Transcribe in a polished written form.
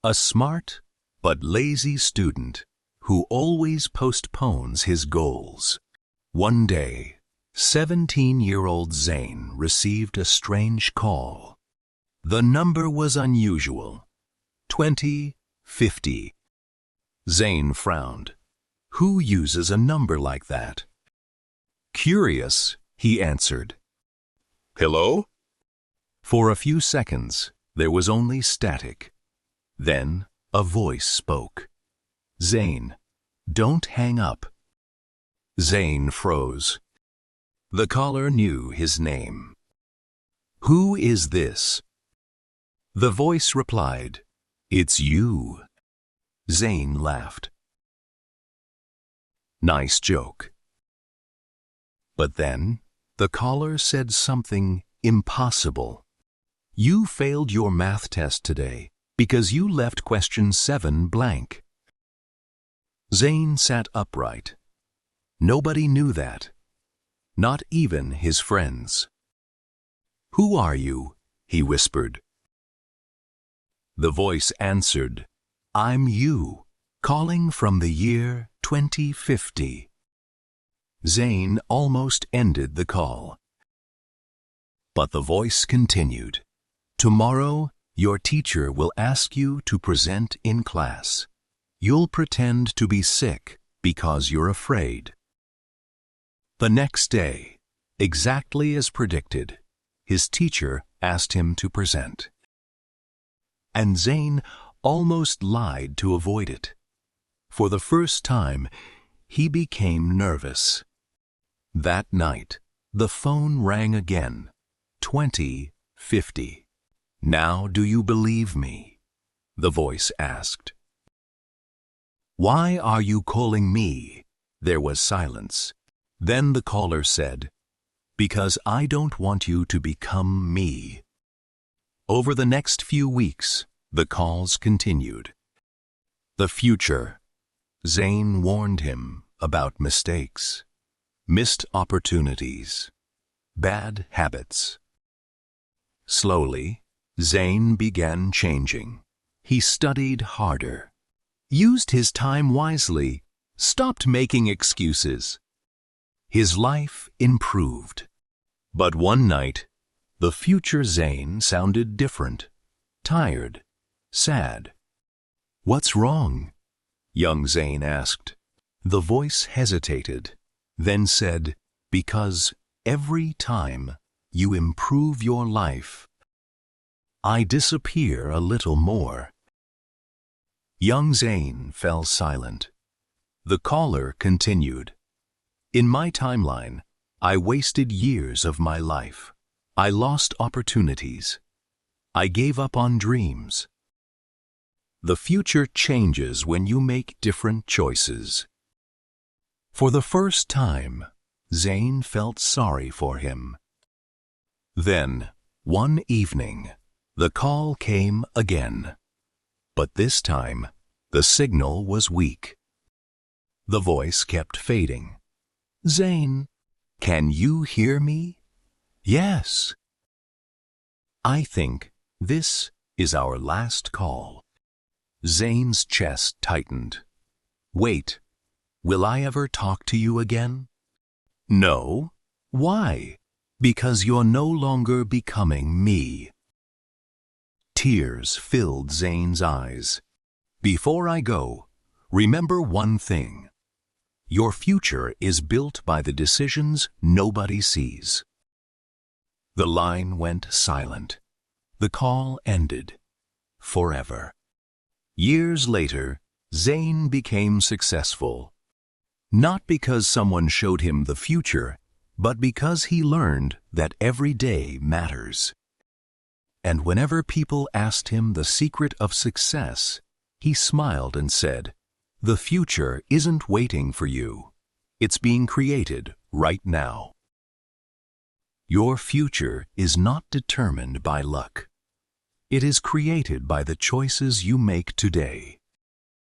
A smart but lazy student who always postpones his goals. One day, 17-year-old Zain received a strange call. The number was unusual. 2050. Zain frowned. Who uses a number like that? Curious, he answered. Hello? For a few seconds, there was only static. Then, a voice spoke. Zain, don't hang up. Zain froze. The caller knew his name. Who is this? The voice replied, It's you. Zain laughed. Nice joke. But then, the caller said something impossible. You failed your math test today because you left question 7 blank. Zain sat upright. Nobody knew that. Not even his friends. Who are you? He whispered. The voice answered, I'm you, calling from the year 2050. Zain almost ended the call. But the voice continued. Tomorrow, your teacher will ask you to present in class. You'll pretend to be sick because you're afraid. The next day, exactly as predicted, his teacher asked him to present. And Zain almost lied to avoid it. For the first time, he became nervous. That night, the phone rang again. 2050. Now do you believe me? The voice asked. Why are you calling me? There was silence. Then the caller said, Because I don't want you to become me. Over the next few weeks, the calls continued. The future. Zain warned him about mistakes, missed opportunities, bad habits. Slowly, Zain began changing. He studied harder, used his time wisely, stopped making excuses. His life improved. But one night, the future Zain sounded different, tired, sad. What's wrong? Young Zain asked. The voice hesitated, then said, Because every time you improve your life, I disappear a little more. Young Zain fell silent. The caller continued. In my timeline, I wasted years of my life. I lost opportunities. I gave up on dreams. The future changes when you make different choices. For the first time, Zain felt sorry for him. Then, one evening, the call came again. But this time, the signal was weak. The voice kept fading. Zain, can you hear me? Yes. I think this is our last call. Zain's chest tightened. Wait, will I ever talk to you again? No. Why? Because you're no longer becoming me. Tears filled Zain's eyes. Before I go, remember one thing. Your future is built by the decisions nobody sees. The line went silent. The call ended. Forever. Years later, Zain became successful. Not because someone showed him the future, but because he learned that every day matters. And whenever people asked him the secret of success, he smiled and said, The future isn't waiting for you. It's being created right now. Your future is not determined by luck. It is created by the choices you make today.